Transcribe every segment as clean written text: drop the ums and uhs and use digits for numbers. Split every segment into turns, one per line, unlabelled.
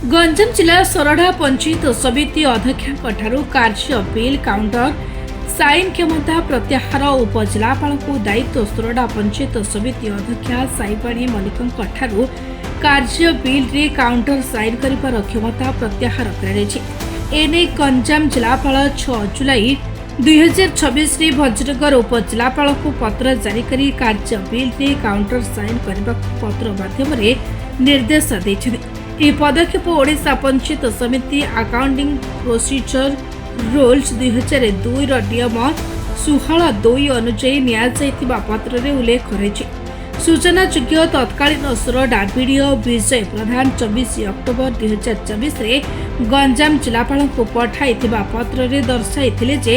गंजाम जिला सोरडा पंचायत समिति अध्यक्ष कार्य बिल काउंटर साइन क्षमता प्रत्याहार उपजिलापाल दायित्व सोरडा पंचायत समिति अध्यक्ष साईपाणी मल्लिक कार्य बिल रे काउंटर साइन कर क्षमता प्रत्याहार कर गंजाम जिलापाल 6 जुलाई 2026 रे भंजनगर उपजिलापाल को पत्र जारी कर कार्य बिल रे काउंटर साइन करने पत्र माध्यम निर्देश देते। यह पदक्षेप ओडिशा पंचायत समिति अकाउंटिंग प्रोसीजर रूल्स 2002 नियम 16(2) अनुଯାयी नियाଯାଇଥିବା पत्र उल्लेख कराई। सूचना योग्य तत्कालीन सोरडा बीडीओ विजय प्रधान 24 अक्टोबर 2024 रे गंजाम जिलापाल को पठाई पत्र रे दर्शाई जे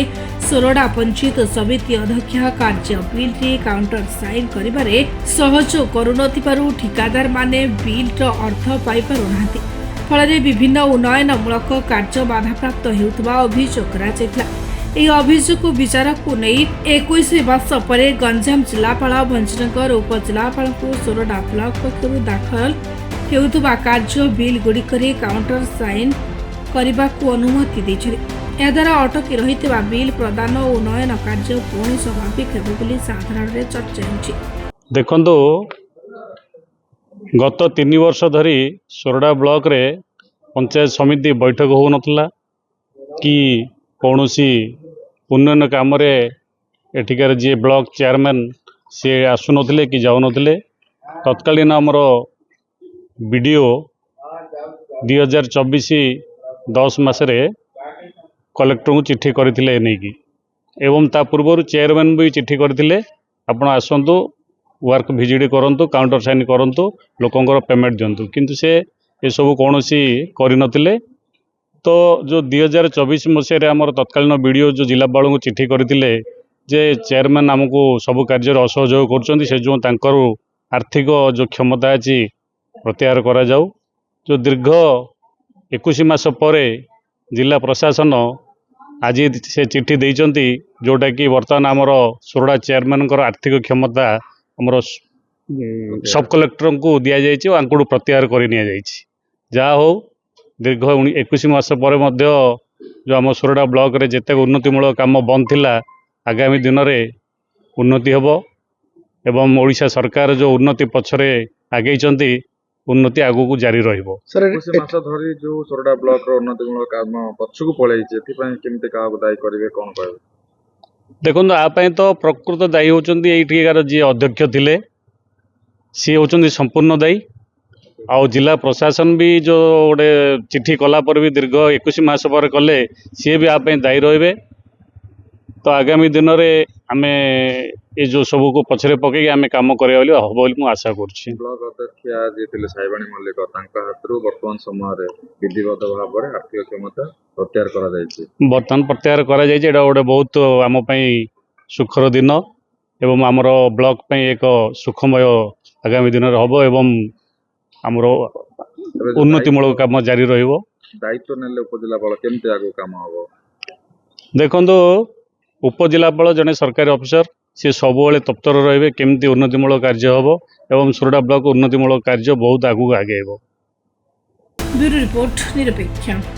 सोरडा पंचायत समिति अध्यक्ष कार्य बिल रे काउंटर साइन करिबारे सहयोग करुनथिबारु ठिकादार माने बिल रो अर्थ पाई पारुनांती। फल विभिन्न उन्नयनमूलक कार्य बाधाप्राप्त हेउथबा अभियोग करा। यह अभियोग विचार को नहीं 21 वर्ष पर गंजाम जिलापाल भंजनगर उपजिलापाल को सोरडा ब्लॉक पक्षर दाखल हेउथबा कार्य बिल गुड़िक काउंटर साइन करने को अनुमति देछे। या द्वारा अटकी रही बिल प्रदान और उन्नयन कार्य पुणी स्वाभाविक होगा साधारण चर्चा होछि।
देखंतु गत 3 वर्ष धरी सोरडा ब्लॉक रे पंचायत समिति बैठक हो नथला कि कौनसी उन्नयन काम एठिकार जी ब्लॉक चेयरमैन सी आसु नथिले कि जाऊ नथिले। तत्कालीन आमर बीडीओ 2024-10 मसरे कलेक्टर को चिट्ठी करथिले नहीं एवं ता पूर्व चेयरमैन भी चिट्ठी करथिले आपण आसंतु वर्क विजिट करंतु काउंटर साइन करंतु लोकंकर पेमेंट दिंतु किंतु से ये सब कौन सी करि नथिले। तो जो 2024 मसीह आमर तत्कालीन बीडीओ जो जिलापाल को चिट्ठी करथिले जे चेयरमैन आमको सब कार्य असहयोग कर से जो तांकर आर्थिक जो क्षमता अच्छी प्रत्याहार करा जाऊ। जो दीर्घ 21 मास पर जिला प्रशासन आज से चिट्ठी देइचंती जोटा कि वर्तमान आमर सोरडा चेयरमैन आर्थिक क्षमता आमर सब कलेक्टर को दि जाइए और प्रत्याहार कर जहा हो दीर्घ 21 मास पर जो आम सोरडा ब्लॉक रे जिते उन्नतिमूलक काम बंद थिला आगामी दिन में उन्नति होब एवं ओडिशा सरकार जो उन्नति पछरे आगे उन्नति आगु को जारी रहिबो।
सर 21 मास धरी जो सोरडा ब्लॉक रो उन्नतिमूलक काम पछकु पळै जे एथिपय केमते का दायी करिवे कोन कहबे।
देखो आप तो प्रकृत दायी होचंदी एठिकार जी अध्यक्ष थिले सी होचंदी संपूर्ण दायी आ जिला प्रशासन भी जो गोटे चिट्ठी कला पर भी दीर्घ 21 मास पर कले सी भी आप दायी रहे। तो आगामी दिन में आम ये जो सब को पछरे पकई आम कम करें हम बोली आशा कर।
ब्लॉक अध्यक्ष साईबाणी मल्लिक हाथरू वर्तमान समय विधिवत भाव में आर्थिक क्षमता प्रत्याहार करा
बर्तमान प्रत्याहार करा गोटे बहुत आम सुखर दिन एवं आमर ब्लॉक एक सुखमय आगामी दिन में हम एवं आमर उन्नतिमूलक काम जारी रहिबो।
दायित्व नेले उपजिलापाल केमते आगो काम हबो।
देखंतु उपजिलापाल जने सरकारी ऑफिसर सी सब तत्पर रहिबे केमती उन्नतिमूलक कार्य हबो एवं सोरडा ब्लॉक उन्नतिमूलक कार्य बहुत आगु आगे हेबो।
ब्यूरो रिपोर्ट निरपेक्ष।